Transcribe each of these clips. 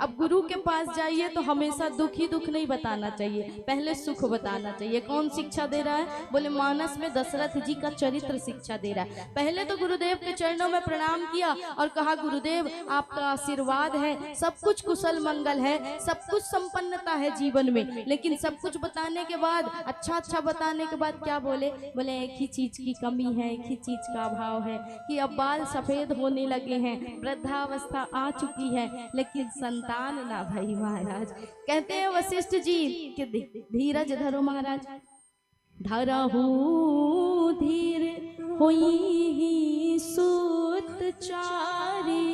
अब गुरु के पास जाइए तो हमेशा दुख ही दुख नहीं बताना चाहिए, पहले सुख बताना चाहिए। कौन शिक्षा दे रहा है? बोले मानस में दशरथ जी का चरित्र शिक्षा दे रहा है। पहले तो गुरुदेव के चरणों में प्रणाम किया और कहा गुरुदेव आपका आशीर्वाद है, सब कुछ कुशल मंगल है, सब कुछ संपन्नता है जीवन में। लेकिन सब कुछ बताने के बाद, अच्छा बताने के बाद क्या बोले? बोले एक ही चीज की कमी है, एक ही चीज का अभाव है कि अब बाल सफेद होने लगे हैं, वृद्धावस्था आ चुकी है, लेकिन संतान ना भई महाराज। कहते हैं वशिष्ठ जी कि धीरज धरो महाराज, धरहु धीर होई सूत चारी,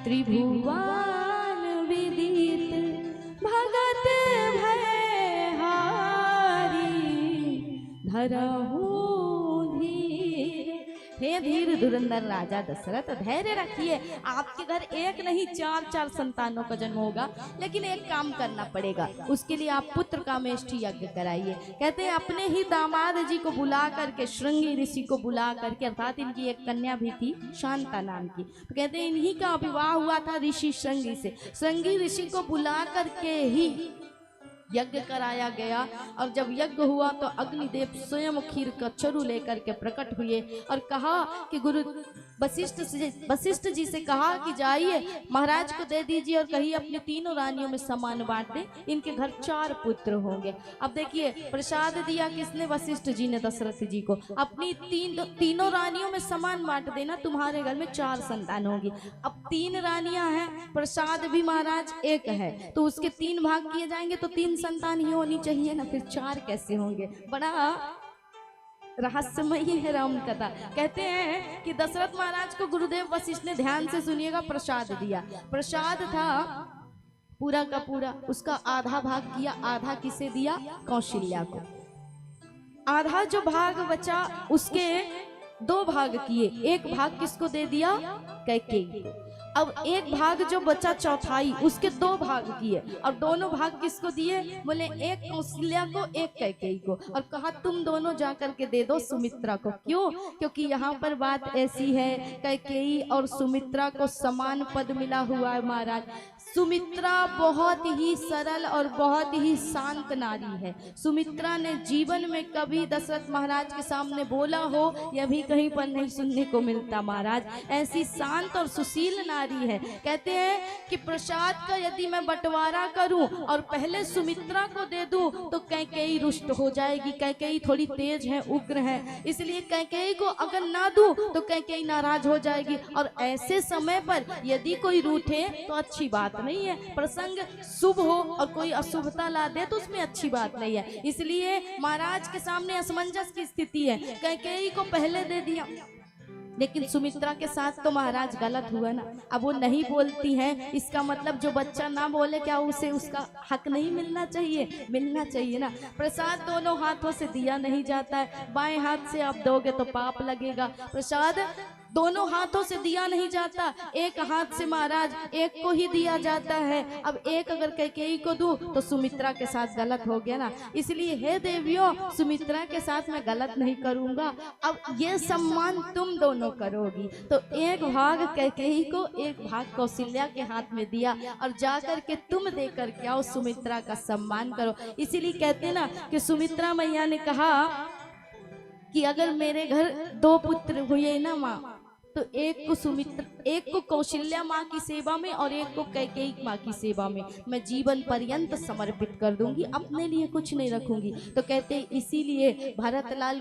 त्रिभुवन विदित भगत भयहारी, धरहु हे धीर धुरंधर राजा दशरथ, धैर्य रखिए। आपके घर एक नहीं 4 संतानों का जन्म होगा, लेकिन एक काम करना पड़ेगा, उसके लिए आप पुत्र कामेष्ठी यज्ञ कराइए। कहते हैं अपने ही दामाद जी को बुला करके, श्रृंगी ऋषि को बुला करके, अर्थात इनकी एक कन्या भी थी शांता नाम की, तो कहते हैं इन्हीं का विवाह हुआ था ऋषि श्रृंगी से। श्रृंगी ऋषि को बुला करके ही यज्ञ कराया गया। और जब यज्ञ हुआ तो अग्निदेव स्वयं खीर का चरु लेकर के प्रकट हुए और कहा कि गुरु वशिष्ठ जी से कहा कि जाइए महाराज को दे दीजिए और कहिए अपनी तीनों रानियों में समान बांट दे, इनके घर 4 पुत्र होंगे। अब देखिए प्रसाद दिया किसने? वशिष्ठ जी ने दशरथ जी को, अपनी तीनों रानियों में समान बांट देना, तुम्हारे घर में 4 संतान होंगी। अब 3 रानियां हैं, प्रसाद भी महाराज एक है, तो उसके 3 भाग किए जाएंगे तो 3 संतान ही होनी चाहिए ना, फिर 4 कैसे होंगे? बड़ा रहस्यमयी है राम कथा। कहते हैं कि दशरथ महाराज को गुरुदेव वशिष्ठ ने, ध्यान से सुनिएगा, प्रसाद दिया। प्रसाद था पूरा का पूरा, उसका आधा भाग किया, आधा किसे दिया? कौशल्या को। आधा जो भाग बचा उसके 2 भाग किए, एक भाग किसको दे दिया? कैकेयी को। अब एक भाग जो बचा चौथाई, उसके 2 भाग किए और दोनों भाग किसको दिए? बोले एक कौशल्या को, एक कैकेयी को, और कहा तुम दोनों जाकर के दे दो सुमित्रा को। क्यों? क्योंकि यहाँ पर बात ऐसी है, कैकेयी और सुमित्रा को समान पद मिला हुआ है महाराज। सुमित्रा बहुत ही सरल और बहुत ही शांत नारी है। सुमित्रा ने जीवन में कभी दशरथ महाराज के सामने बोला हो, यह भी कहीं पर नहीं सुनने को मिलता महाराज। ऐसी शांत और सुशील नारी है। कहते हैं कि प्रसाद का यदि मैं बंटवारा करूं और पहले सुमित्रा को दे दूं तो कैकेयी रुष्ट हो जाएगी। कैकेयी थोड़ी तेज है, उग्र है, इसलिए कैकेयी को अगर ना दूं तो कैकेयी नाराज हो जाएगी। और ऐसे समय पर यदि कोई रूठे तो अच्छी बात नहीं है, प्रसंग शुभ हो और कोई अशुभता ला दे तो उसमें अच्छी बात नहीं है। इसलिए महाराज के सामने असमंजस की स्थिति है, कैकेयी को पहले दे दिया, लेकिन सुमित्रा के साथ तो महाराज गलत हुआ ना। अब वो नहीं बोलती है, इसका मतलब जो बच्चा ना बोले क्या उसे उसका हक नहीं मिलना चाहिए? मिलना चाहिए ना। प्रसाद दोनों हाथों से दिया नहीं जाता है, बाएं हाथ से आप दोगे तो पाप लगेगा। प्रसाद दोनों हाथों से दिया नहीं जाता, एक हाथ से महाराज एक को ही दिया जाता है। अब एक अगर कैकेयी को दूं तो सुमित्रा के साथ गलत हो गया ना। इसलिए हे देवियों, सुमित्रा के साथ मैं गलत नहीं करूंगा, अब ये सम्मान तुम दोनों करोगी। तो एक भाग कैकेयी को, एक भाग कौशल्या के हाथ में दिया और जाकर के तुम देकर के आओ, सुमित्रा का सम्मान करो। इसीलिए कहते ना कि सुमित्रा मैया ने कहा कि अगर मेरे घर 2 पुत्र हुए ना माँ, तो एक को सुमित्रा, एक को कौशल्या माँ की सेवा में और एक को कैकेयी माँ की सेवा में मैं जीवन पर्यंत समर्पित कर दूंगी, अपने लिए कुछ नहीं रखूंगी। तो कहते हैं इसीलिए भरतलाल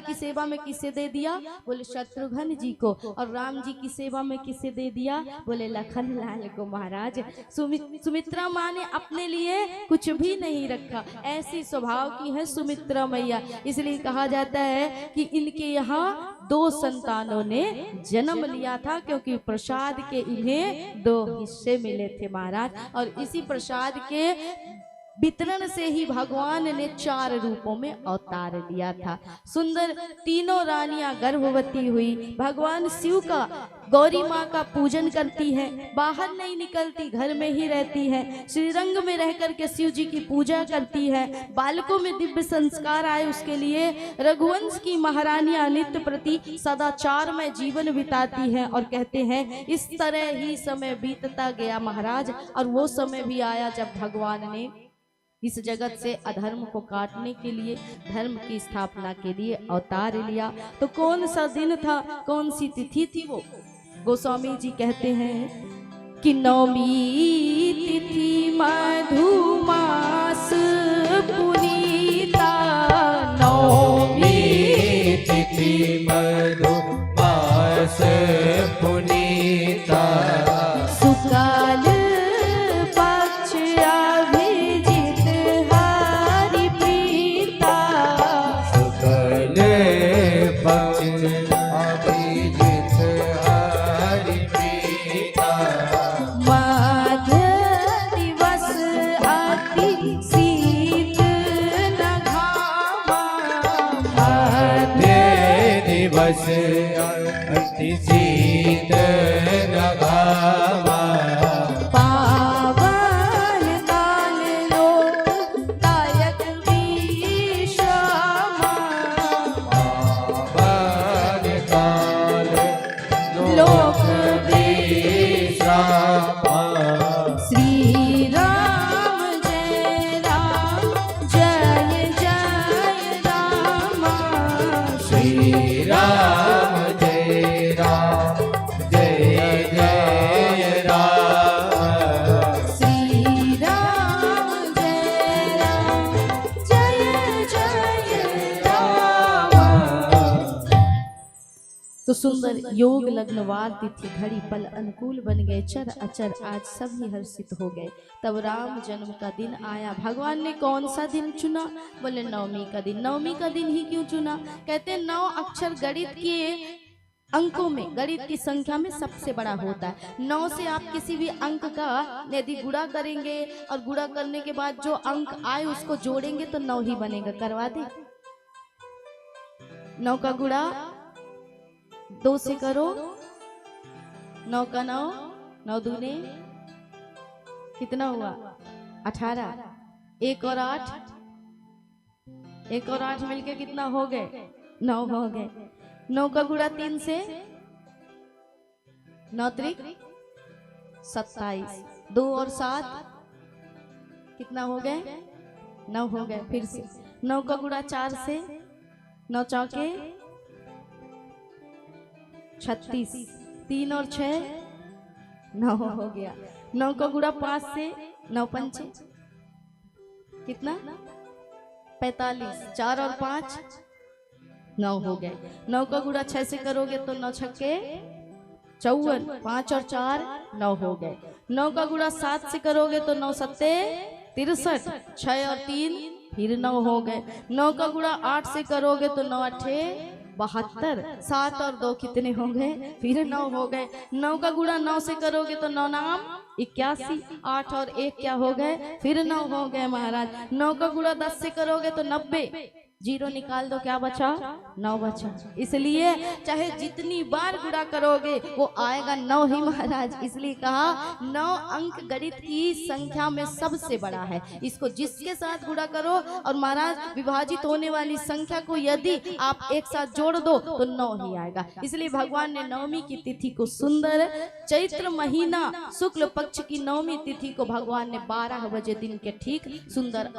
की सेवा में किसे दे दिया? बोले शत्रुघ्न जी को। और राम जी की सेवा में किसे दे दिया? बोले लखन लाल को महाराज। सुमित्रा माँ ने अपने लिए कुछ भी नहीं रखा, ऐसी स्वभाव की है सुमित्रा मैया। इसलिए कहा जाता है कि इनके यहाँ 2 संतानों ने जन्म लिया था, क्योंकि प्रसाद के इन्हें 2 हिस्से मिले थे महाराज। और इसी प्रसाद के वितरण से ही भगवान ने 4 रूपों में अवतार लिया था। सुंदर तीनों रानियां गर्भवती हुई, भगवान शिव का गौरी माँ का पूजन करती है, बाहर नहीं निकलती, घर में ही रहती है, श्रीरंग में रह करके शिव जी की पूजा करती है। बालकों में दिव्य संस्कार आए उसके लिए रघुवंश की महारानियां नित्य प्रति सदाचार में जीवन बिताती हैं और कहते हैं इस तरह ही समय बीतता गया महाराज। और वो समय भी आया जब भगवान ने इस जगत से अधर्म को काटने के लिए, धर्म की स्थापना के लिए अवतार लिया। तो कौन सा दिन था, कौन सी तिथि थी वो? गोस्वामी जी कहते हैं कि नवमी तिथि मधुमास पुनीता, नवमी तिथि मधुमास पुनीता, सुकाल पक्ष अभिजित हरि प्रीता, सुकल पक्ष अभिजित हरि प्रीता, माघ दिवस अति शीत न घामा, मध्य दिवस अति शीत न घामा, पावन काल लोकदायक विश्रामा, पावन काल लोक विश्रामा, श्री राम जय राम जय जय रामा, श्री राम जय राम जय जय राम, श्री राम जय जय राम। तो सुंदर योग लग्नवार तिथि घड़ी पल अनुकूल बन गए, चर अचर आज सभी हर्षित हो गए। तब राम जन्म का दिन आया। भगवान ने कौन सा दिन चुना? बोले नवमी का दिन। नवमी का दिन ही क्यों चुना? कहते 9 अक्षर गणित के अंकों में, गणित की संख्या में सबसे बड़ा होता है। 9 से आप किसी भी अंक का यदि गुणा करेंगे और गुणा करने के बाद जो अंक आए उसको जोड़ेंगे तो 9 ही बनेगा। करवा दे? 9 का गुणा 2 से करो, 9 का 9, 9 दूने कितना हुआ? 18। 1 और 8, 1 और 8 मिलके कितना हो गए? 9 हो गए। 9 का गुणा 3 से 9 त्रिक 27, 2 और 7 कितना हो गए? 9 हो गए। फिर से 9 का गुणा 4 से 9 चौके 36, 3 और 6 9 हो गया। 9 का गुणा 5 से 9 पंचे कितना? 45, 4 और 5 9 हो गए। 9 का गुणा 6 से करोगे तो 9 छक्के 54, 5 और 4 9 हो गए। 9 का गुणा 7 से करोगे तो 9 सत्ते 63, 6 और 3 फिर 9 हो गए। 9 का गुणा 8 से करोगे तो 9 अट्ठे 72, 7 और 2 कितने हो गए? फिर 9 हो गए। 9 का गुणा 9 से करोगे तो 9 नाम 81, 8 और 1 क्या हो गए? फिर 9 हो गए महाराज। 9 का गुणा 10 से करोगे तो 90, 0 निकाल दो, क्या बचा? 9 बचा। इसलिए चाहे जितनी बार गुणा करोगे वो आएगा 9 ही महाराज। इसलिए कहा 9 अंक गणित की संख्या में सबसे बड़ा है। इसको जिसके साथ गुणा करो और महाराज विभाजित होने वाली संख्या को यदि आप एक साथ जोड़ दो तो 9 ही आएगा। इसलिए भगवान ने नवमी की तिथि को सुंदर, चैत्र महीना शुक्ल पक्ष की नवमी तिथि को भगवान ने 12 बजे दिन के ठीक सुंदर